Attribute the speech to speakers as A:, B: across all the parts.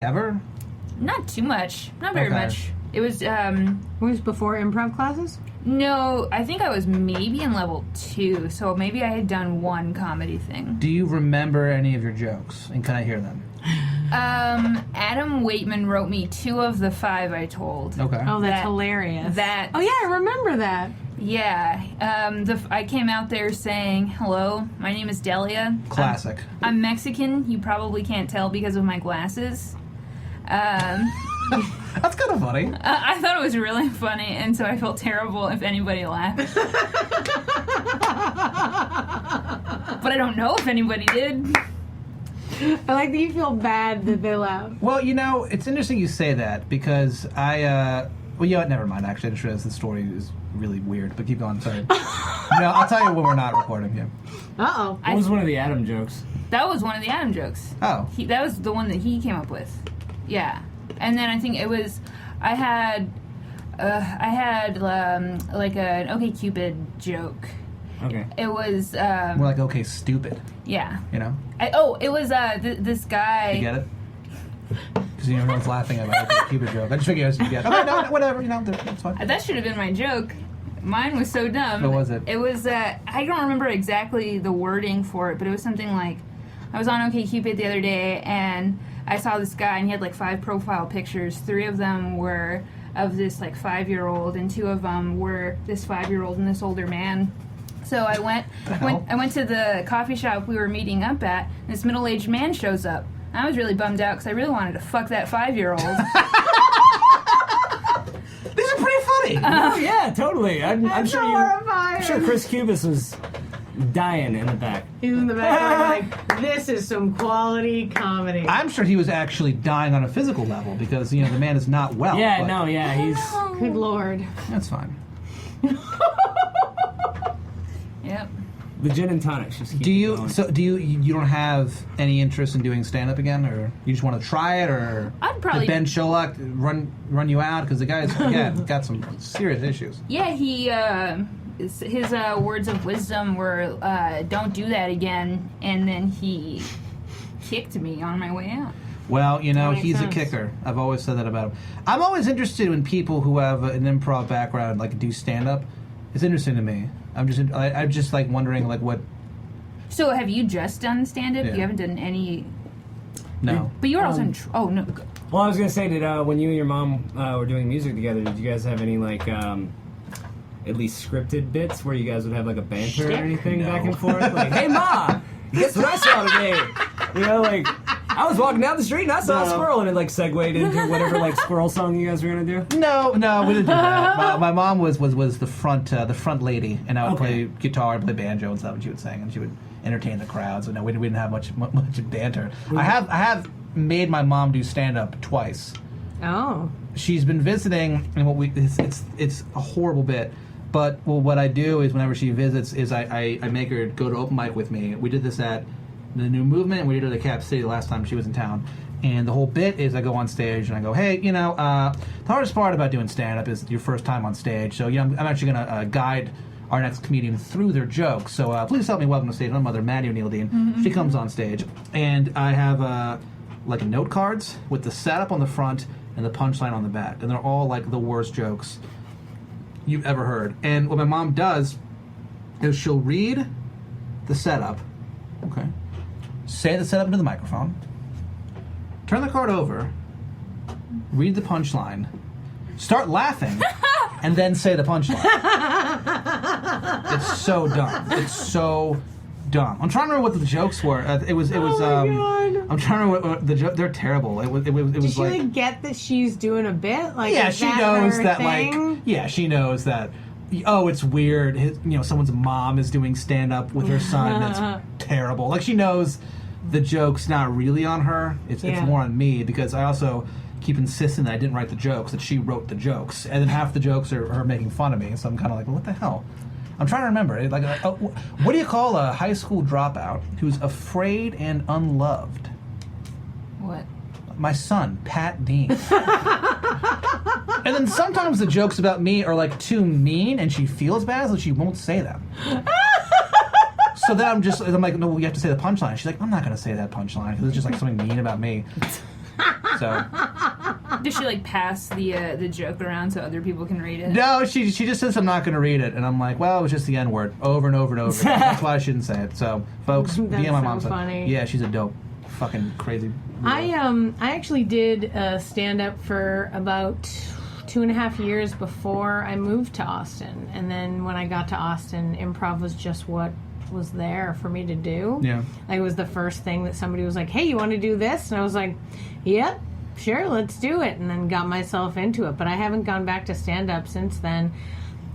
A: Ever?
B: Not too much. Not very much. It was,
C: Was before improv classes?
B: No, I think I was maybe in level 2, so maybe I had done one comedy thing.
A: Do you remember any of your jokes? And can I hear them?
B: Adam Waitman wrote me 2 of the 5 I told.
A: Okay.
C: Oh, that's hilarious.
B: Oh,
C: yeah, I remember that.
B: Yeah. I came out there saying, hello, my name is Delia.
A: Classic.
B: I'm Mexican. You probably can't tell because of my glasses.
A: That's kind of funny.
B: I thought it was really funny, and so I felt terrible if anybody laughed. But I don't know if anybody did.
C: I like that you feel bad that they laugh.
A: Well, you know, it's interesting you say that because well, you know what? Never mind. Actually, I just realized the story is really weird. But keep going. Sorry. No, I'll tell you when we're not recording here.
C: Uh-oh.
D: What was one of the Adam jokes?
B: That was one of the Adam jokes.
A: Oh.
B: That was the one that he came up with. Yeah. And then I think it was, I had like an OkCupid joke.
D: Okay.
B: It was,
A: More like, okay, stupid.
B: yeah.
A: You know?
B: It was, this guy.
A: You get it? Because everyone's laughing at my OkCupid joke. I just figured you get it. Okay, no, whatever. You know, that's fine.
B: That should have been my joke. Mine was so dumb.
A: What was it?
B: It was, I don't remember exactly the wording for it, but it was something like, I was on OkCupid the other day, and I saw this guy, and he had like 5 profile pictures. 3 of them were of this like 5-year-old, and 2 of them were this 5-year-old and this older man. So I went to the coffee shop we were meeting up at, and this middle-aged man shows up. I was really bummed out because I really wanted to fuck that 5-year-old.
A: These are pretty funny.
D: Yeah, totally. I'm sure
C: horrifying.
D: I'm sure Chris Cubis was dying in the back.
C: He's in the back like, this is some quality comedy.
A: I'm sure he was actually dying on a physical level because, you know, the man is not well.
D: Yeah,
A: but
D: no, yeah, he's...
C: Good Lord.
A: That's fine.
B: Yep.
D: The gin and tonics just keep
A: Do you
D: going.
A: you don't have any interest in doing stand up again, or you just want to try it, or
B: I'd probably-
A: did Ben Sholok run you out because the guy's again got some serious issues.
B: Yeah, his words of wisdom were, don't do that again, and then he kicked me on my way out.
A: Well, you know,
C: That makes
A: he's
C: sense.
A: a kicker. I've always said that about him. I'm always interested in people who have an improv background, like do stand up. It's interesting to me. I'm just like wondering like what.
B: So have you just done stand-up?
A: Yeah.
B: You haven't done any...
A: No.
B: But you were also in... Oh, no.
D: Well, I was going to say, when you and your mom were doing music together, did you guys have any, like, at least scripted bits where you guys would have, like, a banter or anything back and forth? Like, hey, Ma, guess what I saw today? You know, like, I was walking down the street and I saw a squirrel, and it, like, segued into whatever, like, squirrel song you guys were going to do?
A: No, we didn't do that. My mom was the front lady, and I would play guitar and play banjo and stuff, and she would sing, and she would entertain the crowds. So no, we didn't have much banter. I have made my mom do stand up twice.
C: Oh.
A: She's been visiting, and it's a horrible bit. But what I do is whenever she visits, is I make her go to open mic with me. We did this at the New Movement, and we did it at Cap City the last time she was in town. And the whole bit is I go on stage and I go, hey, you know, the hardest part about doing stand-up is your first time on stage. So, you know, I'm actually going to guide our next comedian through their jokes. So please help me welcome to stage my mother, Maddie O'Neill Dean. Mm-hmm. She comes on stage, and I have like note cards with the setup on the front and the punchline on the back. And they're all like the worst jokes you've ever heard. And what my mom does is she'll read the setup, okay, say the setup into the microphone, turn the card over, read the punchline, start laughing, and then say the punchline. It's so dumb. It's so dumb. I'm trying to remember what the jokes were. It was.
C: Oh my God.
A: I'm trying to remember what the joke. They're terrible. It was
C: Did she
A: like.
C: like get that she's doing a bit? Like,
A: Yeah,
C: is
A: she
C: that
A: knows
C: her
A: that.
C: thing?
A: Like, yeah, she knows that. Oh, it's weird. Someone's mom is doing stand up with her son. That's terrible. Like, she knows the joke's not really on her. It's more on me, because I also keep insisting that I didn't write the jokes, that she wrote the jokes, and then half the jokes are her making fun of me. So I'm kind of like, well, what the hell? I'm trying to remember. Like, what do you call a high school dropout who's afraid and unloved?
B: What?
A: My son, Pat Dean. And then sometimes the jokes about me are like too mean, and she feels bad, so she won't say them. So then I'm like, no, you have to say the punchline. She's like, I'm not going to say that punchline because it's just like something mean about me. So
B: Does she like pass the joke around so other people can read it?
A: no, she just says I'm not going to read it, and I'm like, well, it was just the N word over and over and over. Again. That's why I shouldn't say it. So, folks,
C: That's
A: me and my mom
C: so
A: said,
C: funny.
A: yeah, she's a dope, fucking crazy.
C: I actually did stand up for about 2.5 years before I moved to Austin, and then when I got to Austin, improv was just what was there for me to do.
A: Yeah.
C: Like, it was the first thing that somebody was like, hey, you want to do this? And I was like, yep, sure, let's do it, and then got myself into it. But I haven't gone back to stand up since then.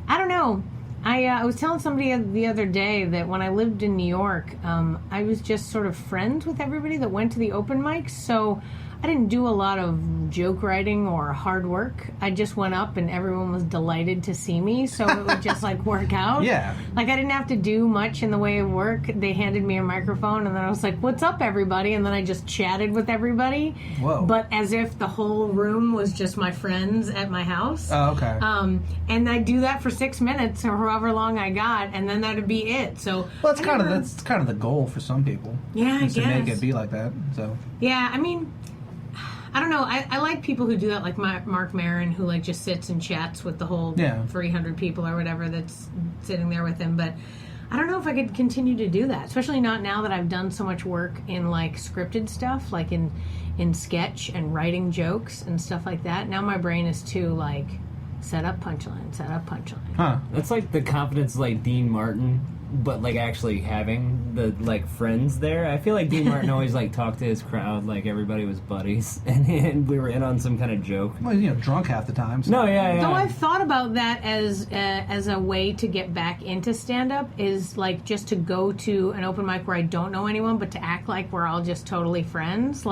C: I don't know. I was telling somebody the other day that when I lived in New York, I was just sort of friends with everybody that went to the open mics, so I didn't do a lot of joke writing or hard work. I just went up and everyone was delighted to see me, so it would just like work out.
A: Yeah.
C: Like, I didn't have to do much in the way of work. They handed me a microphone and then I was like, what's up, everybody? And then I just chatted with everybody.
A: Whoa.
C: But as if the whole room was just my friends at my house.
A: Oh, okay.
C: And I'd do that for 6 minutes or however long I got, and then that'd be it. So
A: well, that's kind of the goal for some people.
C: Yeah, I
A: is to make
C: guess.
A: it be like that. So
C: yeah, I mean, I don't know. I like people who do that, like Mark Maron, who like just sits and chats with the whole 300 people or whatever that's sitting there with him. But I don't know if I could continue to do that, especially not now that I've done so much work in like scripted stuff, like in sketch and writing jokes and stuff like that. Now my brain is too like set up punchline, set up punchline.
A: Huh.
D: That's like the confidence like Dean Martin, but like actually having the like friends there. I feel like Dean Martin always like talked to his crowd like everybody was buddies, and we were in on some kind of joke.
A: Well, drunk half the time. So.
D: No, yeah.
C: Though I've thought about that as a way to get back into stand-up is like just to go to an open mic where I don't know anyone, but to act like we're all just totally friends.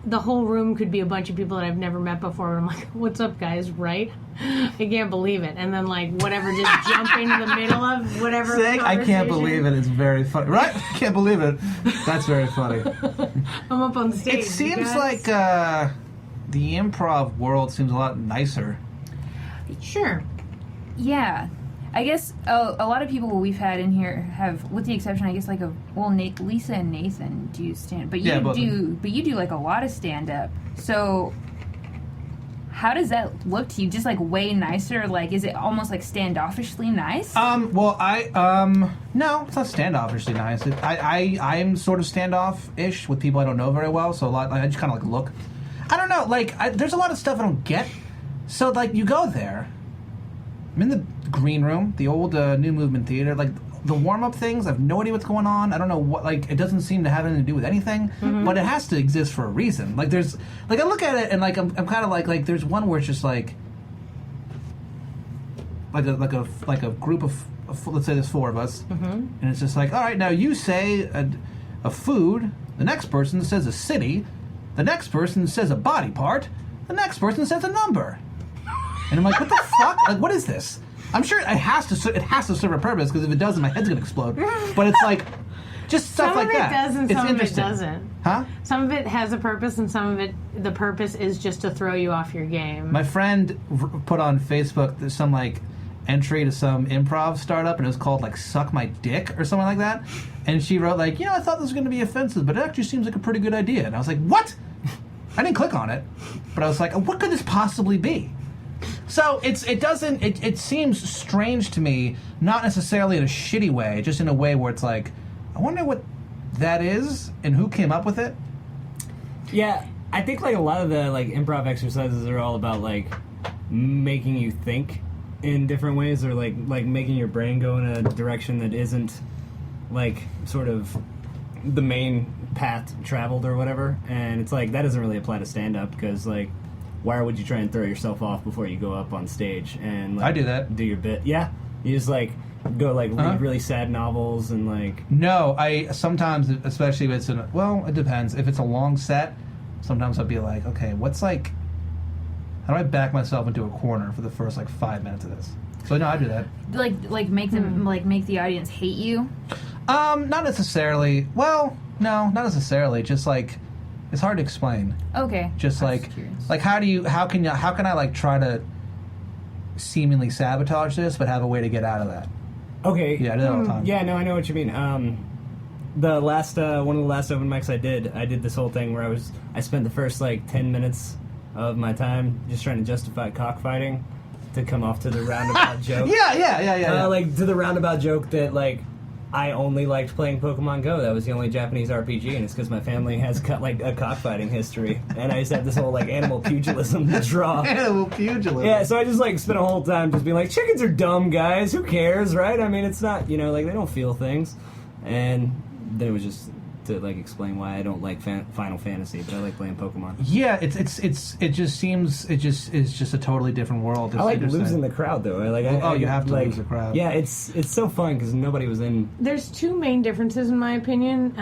C: The whole room could be a bunch of people that I've never met before. And I'm like, what's up, guys, right? I can't believe it. And then, like, whatever, just jump into the middle of whatever
A: Saying I can't believe it is very funny. Right? I can't believe it. That's very funny.
C: I'm up on stage.
A: It seems like the improv world seems a lot nicer.
C: Sure.
B: Yeah. I guess a lot of people we've had in here have, with the exception, I guess, like Lisa and Nathan do stand, but you do like a lot of stand up. So, how does that look to you? Just like way nicer? Like, is it almost like standoffishly nice?
A: Well, no, it's not standoffishly nice. I'm sort of standoff-ish with people I don't know very well. So I just kind of like look. I don't know. Like, there's a lot of stuff I don't get. So like, you go there. I'm in the green room, the old New Movement Theater. Like, the warm-up things, I have no idea what's going on. I don't know what, like, it doesn't seem to have anything to do with anything, but it has to exist for a reason. Like, there's, like, I look at it and, like, I'm kind of like, there's one where it's just, like a group of let's say there's 4 of us, and it's just like, all right, now you say a food, the next person says a city, the next person says a body part, the next person says a number. And I'm like, what the fuck? Like, what is this? I'm sure it has to serve a purpose, because if it doesn't, my head's gonna explode. But it's like, just stuff like that.
C: Some of it does and
A: it's
C: some of it
A: interesting.
C: doesn't.
A: Huh?
C: Some of it has a purpose and some of it, the purpose is just to throw you off your game.
A: My friend put on Facebook some like entry to some improv startup, and it was called like "Suck My Dick" or something like that. And she wrote like, I thought this was going to be offensive, but it actually seems like a pretty good idea. And I was like, what? I didn't click on it, but I was like, what could this possibly be? So it seems strange to me, not necessarily in a shitty way, just in a way where it's like, I wonder what that is and who came up with it.
D: Yeah, I think like a lot of the like improv exercises are all about like making you think in different ways, or like making your brain go in a direction that isn't like sort of the main path traveled or whatever. And it's like that doesn't really apply to stand up, because like, why would you try and throw yourself off before you go up on stage and like,
A: I do that.
D: Do your bit? Yeah, you just like go like read really sad novels and like.
A: No, I sometimes, especially if it's it depends. If it's a long set, sometimes I'll be like, okay, what's like, how do I back myself into a corner for the first like 5 minutes of this? So no, I do that.
B: Like make them make the audience hate you.
A: Not necessarily. Well, no, not necessarily. Just like, it's hard to explain.
B: Okay.
A: Just
B: I was
A: like
B: curious.
A: how can I like try to seemingly sabotage this, but have a way to get out of that?
D: Okay.
A: Yeah, I do that all the time.
D: Yeah, no, I know what you mean. the last one of the last open mics I did this whole thing where I spent the first like 10 minutes of my time just trying to justify cockfighting to come off to the roundabout joke.
A: Yeah.
D: Like to the roundabout joke that like I only liked playing Pokemon Go. That was the only Japanese RPG, and it's because my family has got like a cockfighting history, and I just have this whole like animal pugilism to draw.
A: Animal pugilism.
D: Yeah, so I just like spent a whole time just being like, chickens are dumb, guys. Who cares, right? I mean, it's not, you know, like they don't feel things, and then it was just to like explain why I don't like Final Fantasy, but I like playing Pokemon.
A: Yeah, it just seems it's just a totally different world. It's
D: I like losing the crowd though.
A: You have to lose the crowd.
D: Yeah, it's so fun because nobody was in.
C: There's two main differences in my opinion.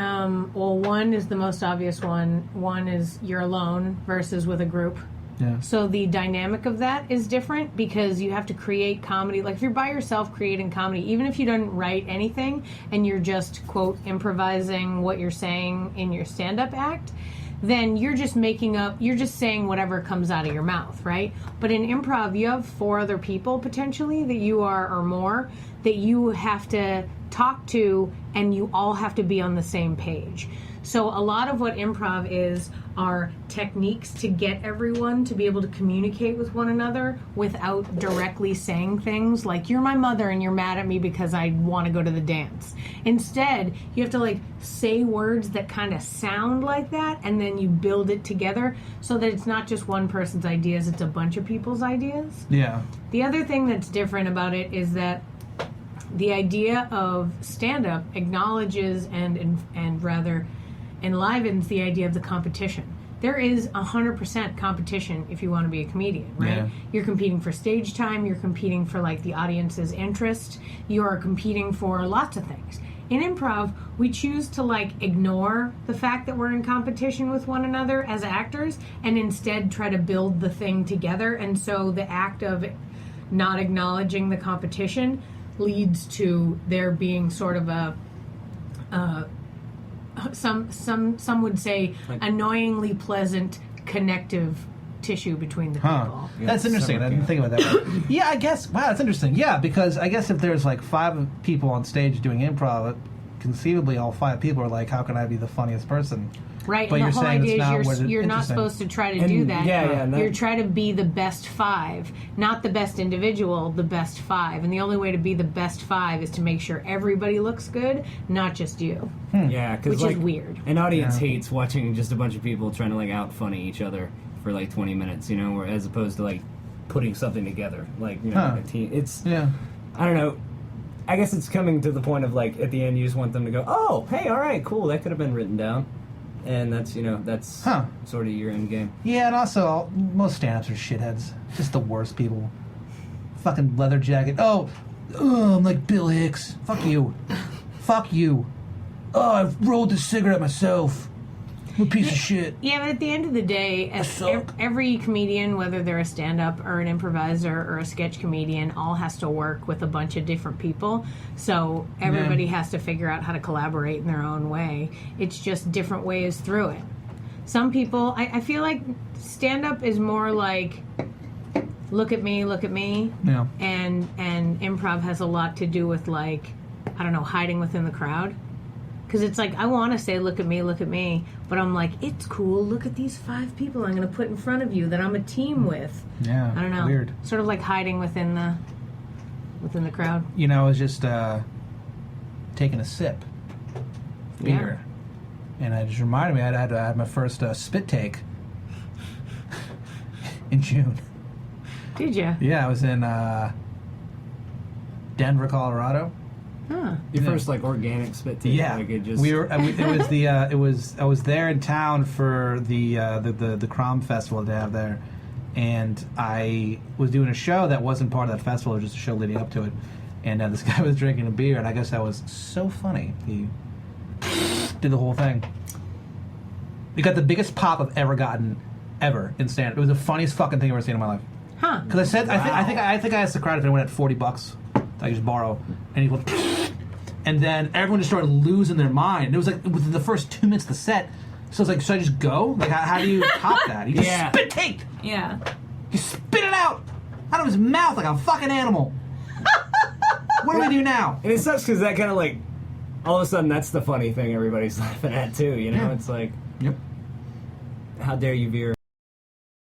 C: Well, one is the most obvious one. One is you're alone versus with a group.
A: Yeah.
C: So the dynamic of that is different because you have to create comedy. Like if you're by yourself creating comedy, even if you don't write anything and you're just, quote, improvising what you're saying in your stand-up act, then you're just you're just saying whatever comes out of your mouth, right? But in improv, you have 4 other people potentially that you are, or more, that you have to talk to, and you all have to be on the same page. So a lot of what improv is are techniques to get everyone to be able to communicate with one another without directly saying things like, you're my mother and you're mad at me because I want to go to the dance. Instead, you have to like say words that kind of sound like that, and then you build it together so that it's not just one person's ideas, it's a bunch of people's ideas.
A: Yeah.
C: The other thing that's different about it is that the idea of stand-up acknowledges and rather enlivens the idea of the competition. There is 100% competition if you want to be a comedian, right?
A: Yeah.
C: You're competing for stage time, you're competing for like the audience's interest, you're competing for lots of things. In improv, we choose to like ignore the fact that we're in competition with one another as actors and instead try to build the thing together. And so the act of not acknowledging the competition leads to there being sort of a some would say annoyingly pleasant connective tissue between the people.
A: Yeah, that's interesting. I didn't think about that. Yeah, I guess. Wow, that's interesting. Yeah, because I guess if there's like 5 people on stage doing improv, conceivably all 5 people are like, how can I be the funniest person?
C: Right,
A: but
C: and the whole idea is you're not
A: interesting.
C: supposed to try to do that. You're trying to be the best 5, not the best individual, the best 5. And the only way to be the best 5 is to make sure everybody looks good, not just you.
D: Yeah,
C: which
D: like,
C: is weird.
D: An audience hates watching just a bunch of people trying to like out funny each other for like 20 minutes, you know, as opposed to like putting something together, like, you know, like a team. It's I don't know. I guess it's coming to the point of like at the end you just want them to go, oh, hey, all right, cool, that could have been written down. And that's, you know, that's sort of your end game.
A: Yeah, and also, most stand-ups are shitheads. Just the worst people. Fucking leather jacket. Oh, I'm like Bill Hicks. Fuck you. Fuck you. Oh, I rolled the cigarette myself. I'm a piece of shit.
C: Yeah, but at the end of the day, every comedian, whether they're a stand-up or an improviser or a sketch comedian, all has to work with a bunch of different people. So everybody has to figure out how to collaborate in their own way. It's just different ways through it. Some people, I feel like stand-up is more like, look at me.
A: Yeah.
C: And improv has a lot to do with like, I don't know, hiding within the crowd. Because it's like, I want to say, look at me, but I'm like, it's cool, look at these 5 people I'm going to put in front of you that I'm a team with.
A: Yeah,
C: I don't know.
A: Weird.
C: Sort of like hiding within the crowd.
A: You know, I was just taking a sip of beer. And it just reminded me I had my first spit take in June.
C: Did you?
A: Yeah, I was in Denver, Colorado.
C: Huh.
D: Your first like organic spit take.
A: Yeah,
D: like it just...
A: I was there in town for the Crom festival they have there, and I was doing a show that wasn't part of that festival. It was just a show leading up to it, and this guy was drinking a beer, and I guess that was so funny. He did the whole thing. He got the biggest pop I've ever gotten ever in stand-up. It was the funniest fucking thing I've ever seen in my life.
C: Huh?
A: Because I said, I think I asked the crowd if anyone had $40 I could just borrow, and he goes, and then everyone just started losing their mind. It was like within the first 2 minutes of the set. So I was like, should I just go? Like, how do you top that? He just spit take.
B: Yeah.
A: He spit it out of his mouth like a fucking animal. What do we do now?
D: And it sucks because that kind of like all of a sudden that's the funny thing everybody's laughing at too. You know,
A: Yeah.
D: it's like,
A: Yep.
D: how dare you veer